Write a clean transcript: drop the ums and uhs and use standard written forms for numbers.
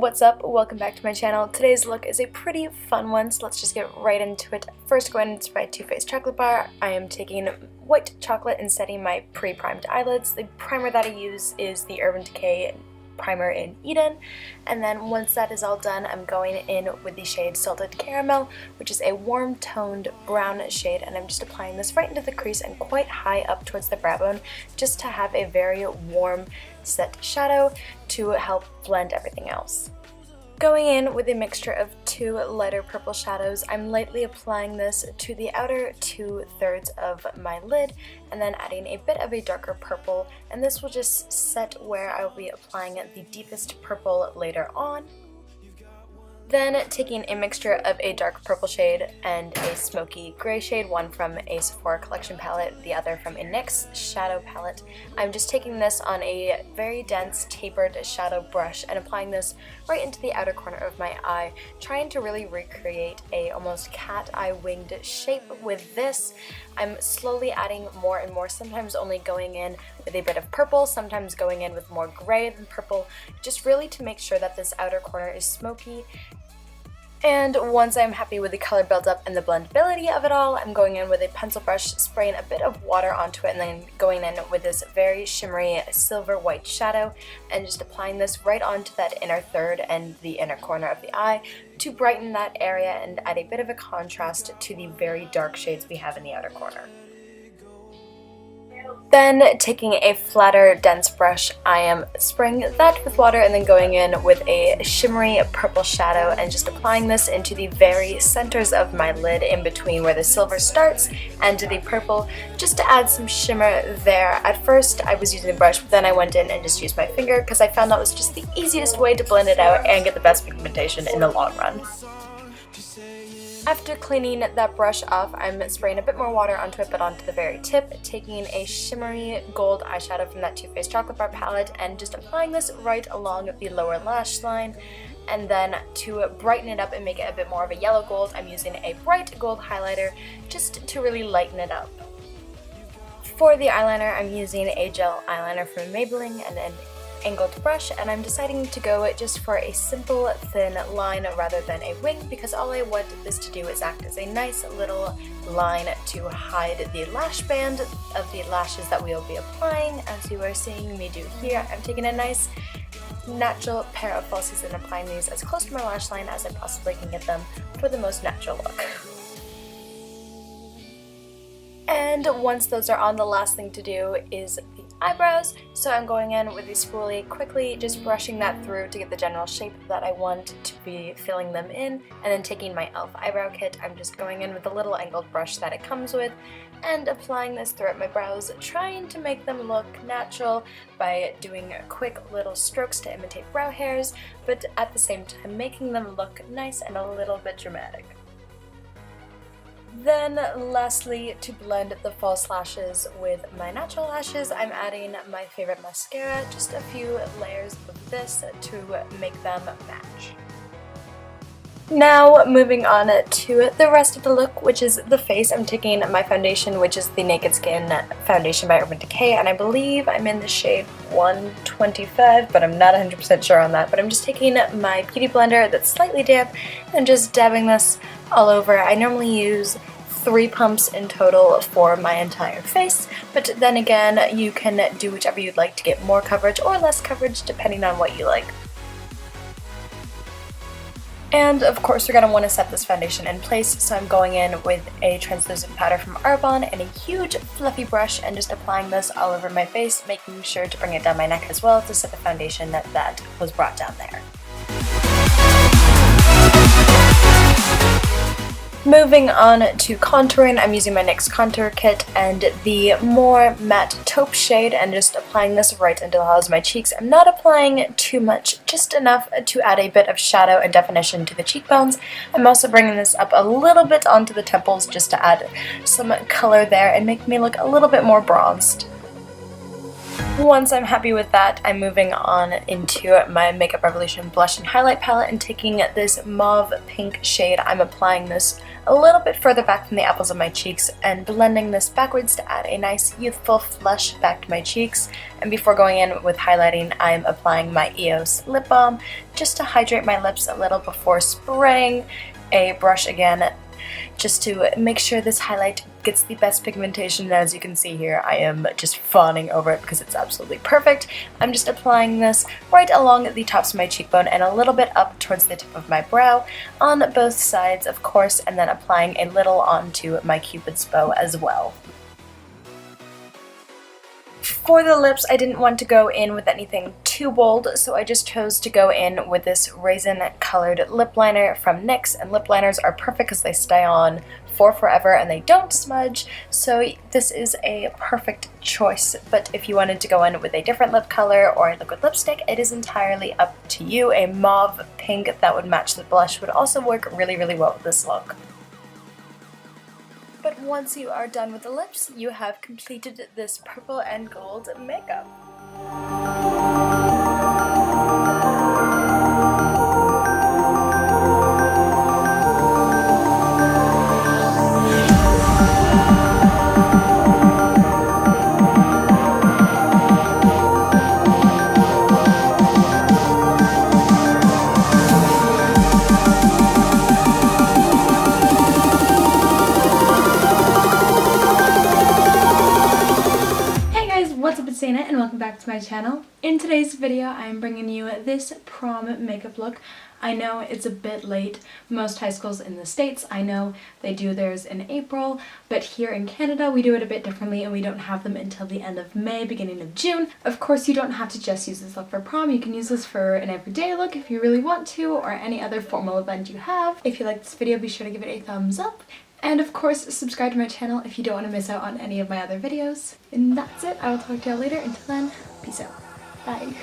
What's up? Welcome back to my channel. Today's look is a pretty fun one, so let's just get right into it. First, going into my Too Faced chocolate bar. I am taking white chocolate and setting my pre-primed eyelids. The primer that I use is the Urban Decay primer in Eden, and then once that is all done, I'm going in with the shade Salted Caramel, which is a warm toned brown shade, and I'm just applying this right into the crease and quite high up towards the brow bone, just to have a very warm set shadow to help blend everything else. Going in with a mixture of two lighter purple shadows, I'm lightly applying this to the outer 2/3 of my lid and then adding a bit of a darker purple, and this will just set where I will be applying the deepest purple later on. Then taking a mixture of a dark purple shade and a smoky gray shade, one from a Sephora collection palette, the other from a NYX shadow palette. I'm just taking this on a very dense tapered shadow brush and applying this right into the outer corner of my eye, trying to really recreate a almost cat eye winged shape with this. I'm slowly adding more and more, sometimes only going in with a bit of purple, sometimes going in with more gray than purple, just really to make sure that this outer corner is smoky. And once I'm happy with the color buildup and the blendability of it all, I'm going in with a pencil brush, spraying a bit of water onto it, and then going in with this very shimmery silver white shadow and just applying this right onto that inner third and the inner corner of the eye to brighten that area and add a bit of a contrast to the very dark shades we have in the outer corner. Then taking a flatter, dense brush, I am spraying that with water and then going in with a shimmery purple shadow and just applying this into the very centers of my lid, in between where the silver starts and the purple, just to add some shimmer there. At first I was using a brush, but then I went in and just used my finger because I found that was just the easiest way to blend it out and get the best pigmentation in the long run. After cleaning that brush off, I'm spraying a bit more water onto it, but onto the very tip, taking a shimmery gold eyeshadow from that Too Faced chocolate bar palette and just applying this right along the lower lash line. And then to brighten it up and make it a bit more of a yellow gold, I'm using a bright gold highlighter just to really lighten it up. For the eyeliner, I'm using a gel eyeliner from Maybelline and an angled brush, and I'm deciding to go just for a simple thin line rather than a wing, because all I want this to do is act as a nice little line to hide the lash band of the lashes that we will be applying. As you are seeing me do here, I'm taking a nice natural pair of falsies and applying these as close to my lash line as I possibly can get them for the most natural look. And once those are on, the last thing to do is the eyebrows. So I'm going in with the spoolie, quickly just brushing that through to get the general shape that I want to be filling them in, and then taking my e.l.f. eyebrow kit, I'm just going in with the little angled brush that it comes with and applying this throughout my brows, trying to make them look natural by doing quick little strokes to imitate brow hairs, but at the same time making them look nice and a little bit dramatic. Then lastly, to blend the false lashes with my natural lashes, I'm adding my favorite mascara, just a few layers of this to make them match. Now moving on to the rest of the look, which is the face. I'm taking my foundation, which is the Naked Skin foundation by Urban Decay, and I believe I'm in the shade 125, but I'm not 100% sure on that. But I'm just taking my beauty blender that's slightly damp and just dabbing this all over. I normally use 3 pumps in total for my entire face, but then again, you can do whichever you'd like to get more coverage or less coverage depending on what you like. And of course, you're going to want to set this foundation in place, so I'm going in with a translucent powder from Arbonne and a huge fluffy brush and just applying this all over my face, making sure to bring it down my neck as well to set the foundation that was brought down there. Moving on to contouring, I'm using my NYX contour kit and the more matte taupe shade and just applying this right into the hollows of my cheeks. I'm not applying too much, just enough to add a bit of shadow and definition to the cheekbones. I'm also bringing this up a little bit onto the temples just to add some color there and make me look a little bit more bronzed. Once I'm happy with that, I'm moving on into my Makeup Revolution blush and highlight palette and taking this mauve pink shade. I'm applying this a little bit further back from the apples of my cheeks and blending this backwards to add a nice youthful flush back to my cheeks. And before going in with highlighting, I'm applying my EOS lip balm just to hydrate my lips a little before spraying a brush again, just to make sure this highlight gets the best pigmentation. And as you can see here, I am just fawning over it because it's absolutely perfect. I'm just applying this right along the tops of my cheekbone and a little bit up towards the tip of my brow on both sides, of course, and then applying a little onto my Cupid's bow as well. For the lips, I didn't want to go in with anything too bold, so I just chose to go in with this raisin colored lip liner from NYX, and lip liners are perfect because they stay on for forever and they don't smudge, so this is a perfect choice. But if you wanted to go in with a different lip color or a liquid lipstick, it is entirely up to you. A mauve pink that would match the blush would also work really, really well with this look. But once you are done with the lips, you have completed this purple and gold makeup. And welcome back to my channel. In today's video, I'm bringing you this prom makeup look. I know it's a bit late. Most high schools in the States, I know they do theirs in April, but here in Canada we do it a bit differently and we don't have them until the end of May, beginning of June. Of course, you don't have to just use this look for prom. You can use this for an everyday look if you really want to, or any other formal event you have. If you like this video, be sure to give it a thumbs up. And of course, subscribe to my channel if you don't want to miss out on any of my other videos. And that's it. I will talk to y'all later. Until then, peace out. Bye.